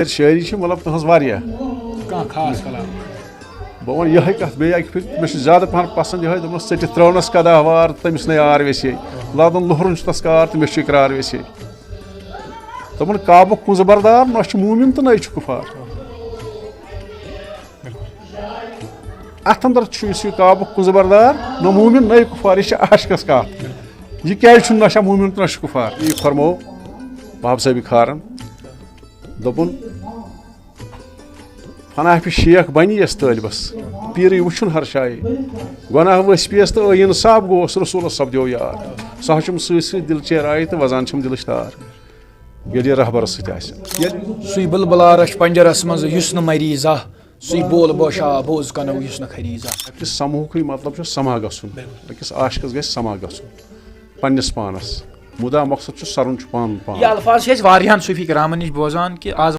शायरी मतलब तुज वारिया खास कलाम बह वन यह कत बे अक फिर मे ज्यादा पहन पसंद यह दोपस ट त्रवनस कदा वार तमिस न यार वेस लादन लुहरन तस कार तो मे इकरार वेस दोपन काबुक कुंज बरदार न मूमिन तो न कुफार अत अंदर काबुक कुंज बरदार न मूमिन न कुफार यह आशकस कत यह क्या नशा मूमिन तो न कुफार यह फरमो बाब साहब खारन दोपन फनाह शेख बनी यस तलबस पीर वुन हर शाये गुनाह वस पियस तो इंसाफ गोस रसूल सपदो यार सह सत दिल चेराय तो वजान दिलच तार ये रहबर सुई बुलबुला रश पंजरस मज युस न मरीजा सुई बोल बोशा बोज कनो युस न खरीजा अकिस समूह मतलब समा गसुन अकिस आशकस गस समा गसुन पन्निस पानस मुदा मकसद सरन पान पान ये अल्फाज वारियान सूफी करामन निश बोजान कि आज